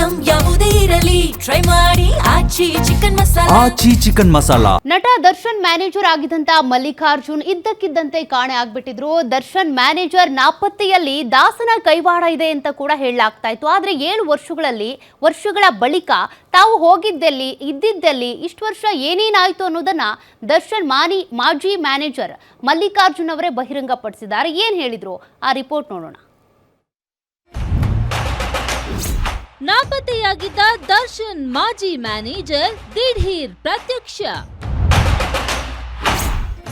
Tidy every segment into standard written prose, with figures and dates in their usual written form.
Item ಯಾವುದೇ ಇರಲಿ try ಮಾಡಿ ಆಚಿ ಚಿಕನ್ ಮಸಾಲಾ. ನಟ ದರ್ಶನ್ ಮ್ಯಾನೇಜರ್ ಆಗಿದ್ದಂತ ಮಲ್ಲಿಕಾರ್ಜುನ್ ಇದ್ದಕ್ಕಿದ್ದಂತೆ ಕಾಣೆ ಆಗ್ಬಿಟ್ಟಿದ್ರು. ದರ್ಶನ್ ಮ್ಯಾನೇಜರ್ ನಾಪತ್ತೆಯಲ್ಲಿ ದಾಸನ ಕೈವಾಡ ಇದೆ ಅಂತ ಕೂಡ ಹೇಳಲಾಗ್ತಾ ಇತ್ತು. ಆದ್ರೆ 7 ವರ್ಷಗಳ ಬಳಿಕ ತಾವು ಹೋಗಿದ್ದೆಲ್ಲಿ ಇದ್ದಿದ್ದೆಲ್ಲಿ ಇಷ್ಟು ವರ್ಷ ಏನೇನಾಯ್ತು ಅನ್ನೋದನ್ನ ದರ್ಶನ್ ಮಾಜಿ ಮ್ಯಾನೇಜರ್ ಮಲ್ಲಿಕಾರ್ಜುನ್ ಅವರೇ ಬಹಿರಂಗಪಡಿಸಿದ್ದಾರೆ. ಏನ್ ಹೇಳಿದ್ರು ಆ ರಿಪೋರ್ಟ್ ನೋಡೋಣ. ನಾಪತ್ತೆಯಾಗಿದ್ದ ದರ್ಶನ್ ಮಾಜಿ ಮ್ಯಾನೇಜರ್ ದಿಢೀರ್ ಪ್ರತ್ಯಕ್ಷ.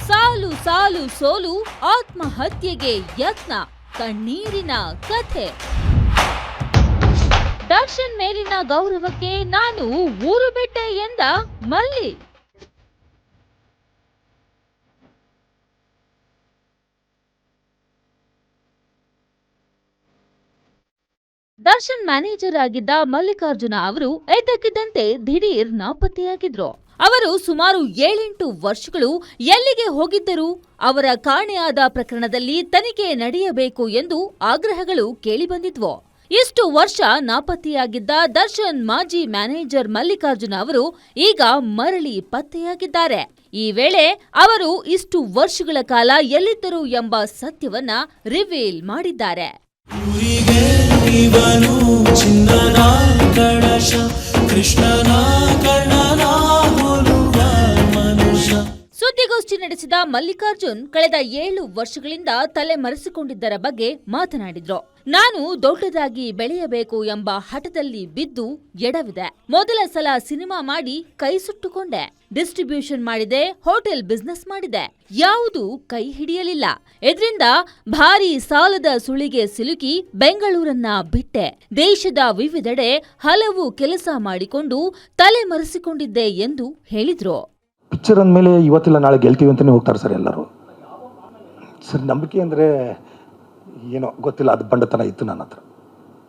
ಸಾಲು ಸಾಲು ಸೋಲು, ಆತ್ಮಹತ್ಯೆಗೆ ಯತ್ನ, ಕಣ್ಣೀರಿನ ಕಥೆ. ದರ್ಶನ್ ಮೇಲಿನ ಗೌರವಕ್ಕೆ ನಾನು ಊರು ಬಿಟ್ಟೆ ಎಂದ ಮಲ್ಲಿ. ದರ್ಶನ್ ಮ್ಯಾನೇಜರ್ ಆಗಿದ್ದ ಮಲ್ಲಿಕಾರ್ಜುನ ಅವರು ಇದ್ದಕ್ಕಿದ್ದಂತೆ ದಿಢೀರ್ ನಾಪತ್ತೆಯಾಗಿದ್ರು. ಅವರು ಸುಮಾರು 7-8 ವರ್ಷಗಳು ಎಲ್ಲಿಗೆ ಹೋಗಿದ್ದರು? ಅವರ ಕಾಣೆಯಾದ ಪ್ರಕರಣದಲ್ಲಿ ತನಿಖೆ ನಡೆಯಬೇಕು ಎಂದು ಆಗ್ರಹಗಳು ಕೇಳಿಬಂದಿದ್ವು. ಇಷ್ಟು ವರ್ಷ ನಾಪತ್ತೆಯಾಗಿದ್ದ ದರ್ಶನ್ ಮಾಜಿ ಮ್ಯಾನೇಜರ್ ಮಲ್ಲಿಕಾರ್ಜುನ ಅವರು ಈಗ ಮರಳಿ ಪತ್ತೆಯಾಗಿದ್ದಾರೆ. ಈ ವೇಳೆ ಅವರು ಇಷ್ಟು ವರ್ಷಗಳ ಕಾಲ ಎಲ್ಲಿದ್ದರು ಎಂಬ ಸತ್ಯವನ್ನ ರಿವೀಲ್ ಮಾಡಿದ್ದಾರೆ. ಸುದ್ದಿಗೋಷ್ಠಿ ನಡೆಸಿದ ಮಲ್ಲಿಕಾರ್ಜುನ್ ಕಳೆದ 7 ವರ್ಷಗಳಿಂದ ತಲೆಮರೆಸಿಕೊಂಡಿದ್ದರ ಬಗ್ಗೆ ಮಾತನಾಡಿದ್ರು. ನಾನು ದೊಡ್ಡದಾಗಿ ಬೆಳೆಯಬೇಕು ಎಂಬ ಹಠದಲ್ಲಿ ಬಿದ್ದು ಎಡವಿದೆ. ಮೊದಲ ಸಲ ಸಿನಿಮಾ ಮಾಡಿ ಕೈ ಸುಟ್ಟುಕೊಂಡೆ. ಡಿಸ್ಟ್ರಿಬ್ಯೂಷನ್ ಮಾಡಿದೆ, ಹೋಟೆಲ್ ಬಿಸ್ನೆಸ್ ಮಾಡಿದೆ. ಯಾವುದೂ ಕೈ ಹಿಡಿಯಲಿಲ್ಲ. ಇದರಿಂದ ಭಾರೀ ಸಾಲದ ಸುಳಿಗೆ ಸಿಲುಕಿ ಬೆಂಗಳೂರನ್ನ ಬಿಟ್ಟೆ. ದೇಶದ ವಿವಿಧೆಡೆ ಹಲವು ಕೆಲಸ ಮಾಡಿಕೊಂಡು ತಲೆಮರೆಸಿಕೊಂಡಿದ್ದೆ ಎಂದು ಹೇಳಿದ್ರು. ಪಿಕ್ಚರ್ ಅಂದಮೇಲೆ ಇವತ್ತಿಲ್ಲ ನಾಳೆ ಗೆಲ್ತೀವಿ ಅಂತಲೇ ಹೋಗ್ತಾರೆ ಸರ್ ಎಲ್ಲರೂ. ಸರ್ ನಂಬಿಕೆ ಅಂದರೆ ಏನೋ ಗೊತ್ತಿಲ್ಲ, ಅದು ಬಂಡತನ ಇತ್ತು ನನ್ನ ಹತ್ರ.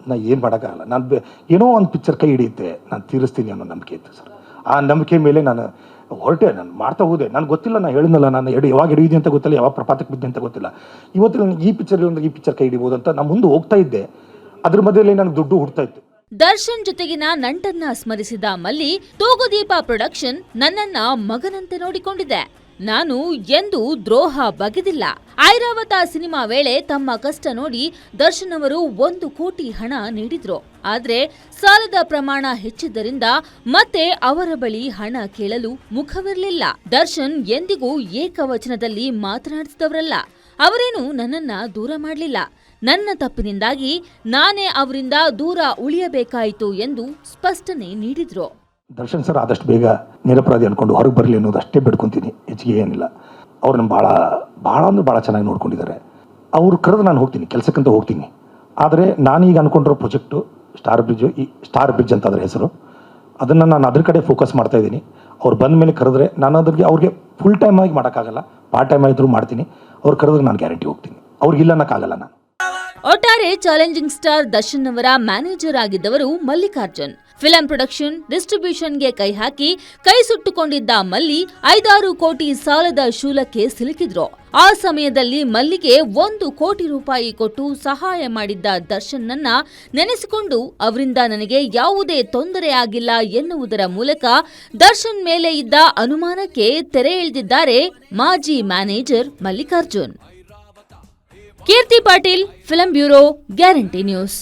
ನಾನು ಏನು ಮಾಡೋಕ್ಕಾಗಲ್ಲ. ನಾನು ಏನೋ ಒಂದು ಪಿಕ್ಚರ್ ಕೈ ಹಿಡಿಯುತ್ತೆ, ನಾನು ತೀರಿಸ್ತೀನಿ ಅನ್ನೋ ನಂಬಿಕೆ ಇತ್ತು ಸರ್. ಆ ನಂಬಿಕೆ ಮೇಲೆ ನಾನು ಹೊರಟೆ, ನಾನು ಮಾಡ್ತಾ ಹೋದೆ. ನನಗೆ ಗೊತ್ತಿಲ್ಲ, ನಾನು ಹೇಳಿದ್ನಲ್ಲ, ನಾನು ಯಾವಾಗ ಹಿಡಿಯಿದೆ ಅಂತ ಗೊತ್ತಿಲ್ಲ, ಯಾವಾಗ ಪ್ರಪಾತಕ್ಕೆ ಬಿದ್ದೆ ಅಂತ ಗೊತ್ತಿಲ್ಲ. ಇವತ್ತು ಈ ಪಿಕ್ಚರ್ ಕೈ ಹಿಡಿಬೋದು ಅಂತ ನಾನು ಮುಂದೆ ಹೋಗ್ತಾ ಇದ್ದೆ. ಅದ್ರ ಮಧ್ಯದಲ್ಲಿ ನನಗೆ ದುಡ್ಡು ಹುಡ್ತಾ ಇತ್ತು. ದರ್ಶನ್ ಜೊತೆಗಿನ ನಂಟನ್ನ ಸ್ಮರಿಸಿದ ಮಲ್ಲಿ, ತೂಗುದೀಪ ಪ್ರೊಡಕ್ಷನ್ ನನ್ನನ್ನ ಮಗನಂತೆ ನೋಡಿಕೊಂಡಿದೆ. ನಾನು ಎಂದೂ ದ್ರೋಹ ಬಗೆದಿಲ್ಲ. ಐರಾವತ ಸಿನಿಮಾ ವೇಳೆ ತಮ್ಮ ಕಷ್ಟ ನೋಡಿ ದರ್ಶನ್ ಅವರು 1 ಕೋಟಿ ಹಣ ನೀಡಿದ್ರು. ಆದ್ರೆ ಸಾಲದ ಪ್ರಮಾಣ ಹೆಚ್ಚಿದ್ದರಿಂದ ಮತ್ತೆ ಅವರ ಬಳಿ ಹಣ ಕೇಳಲು ಮುಖವಿರಲಿಲ್ಲ. ದರ್ಶನ್ ಎಂದಿಗೂ ಏಕವಚನದಲ್ಲಿ ಮಾತನಾಡಿಸಿದವರಲ್ಲ. ಅವರೇನು ನನ್ನನ್ನ ದೂರ ಮಾಡಲಿಲ್ಲ. ನನ್ನ ತಪ್ಪಿನಿಂದಾಗಿ ನಾನೇ ಅವರಿಂದ ದೂರ ಉಳಿಯಬೇಕಾಯಿತು ಎಂದು ಸ್ಪಷ್ಟನೆ ನೀಡಿದ್ರು. ದರ್ಶನ್ ಸರ್ ಆದಷ್ಟು ಬೇಗ ನಿರಪರಾಧಿ ಅನ್ಕೊಂಡು ಹೊರಗೆ ಬರಲಿ ಅನ್ನೋದು ಅಷ್ಟೇ ಬೇಡ್ಕೊತೀನಿ, ಹೆಚ್ಚಿಗೆ ಏನಿಲ್ಲ. ಅವ್ರು ನಮ್ಮ ಭಾಳ ಚೆನ್ನಾಗಿ ನೋಡ್ಕೊಂಡಿದ್ದಾರೆ. ಅವ್ರು ಕರೆದು ನಾನು ಹೋಗ್ತೀನಿ, ಕೆಲಸಕ್ಕಂತ ಹೋಗ್ತೀನಿ. ಆದರೆ ನಾನೀಗ ಅನ್ಕೊಂಡಿರೋ ಪ್ರಾಜೆಕ್ಟು ಸ್ಟಾರ್ ಬ್ರಿಡ್ಜ್ ಅಂತ ಅದರ ಹೆಸರು. ಅದನ್ನು ನಾನು ಅದ್ರ ಕಡೆ ಫೋಕಸ್ ಮಾಡ್ತಾ ಇದ್ದೀನಿ. ಅವ್ರು ಬಂದ ಮೇಲೆ ಕರೆದ್ರೆ ನಾನು ಅವ್ರಿಗೆ ಫುಲ್ ಟೈಮ್ ಆಗಿ ಮಾಡೋಕ್ಕಾಗಲ್ಲ, ಪಾರ್ಟ್ ಟೈಮ್ ಆಗಿದ್ರು ಮಾಡ್ತೀನಿ. ಅವ್ರು ಕರೆದ್ರೆ ನಾನು ಗ್ಯಾರಂಟಿ ಹೋಗ್ತೀನಿ, ಅವ್ರಿಗಿಲ್ಲ ಅನ್ನೋಕ್ಕಾಗಲ್ಲ ನಾನು. ಒಟ್ಟಾರೆ ಚಾಲೆಂಜಿಂಗ್ ಸ್ಟಾರ್ ದರ್ಶನ್ ಅವರ ಮ್ಯಾನೇಜರ್ ಆಗಿದ್ದವರು ಮಲ್ಲಿಕಾರ್ಜುನ್. ಫಿಲಂ ಪ್ರೊಡಕ್ಷನ್, ಡಿಸ್ಟ್ರಿಬ್ಯೂಷನ್ಗೆ ಕೈ ಹಾಕಿ ಕೈ ಸುಟ್ಟುಕೊಂಡಿದ್ದ ಮಲ್ಲಿ 5-6 ಕೋಟಿ ಸಾಲದ ಶೂಲಕ್ಕೆ ಸಿಲುಕಿದ್ರು. ಆ ಸಮಯದಲ್ಲಿ ಮಲ್ಲಿಗೆ 1 ಕೋಟಿ ರೂಪಾಯಿ ಕೊಟ್ಟು ಸಹಾಯ ಮಾಡಿದ್ದ ದರ್ಶನ್ ನನ್ನ ನೆನೆಸಿಕೊಂಡು ಅವರಿಂದ ನನಗೆ ಯಾವುದೇ ತೊಂದರೆ ಆಗಿಲ್ಲ ಎನ್ನುವುದರ ಮೂಲಕ ದರ್ಶನ್ ಮೇಲೆ ಇದ್ದ ಅನುಮಾನಕ್ಕೆ ತೆರೆ ಎಳೆದಿದ್ದಾರೆ ಮಾಜಿ manager Mallikarjun. Keerthi Patil, film bureau, Guarantee news.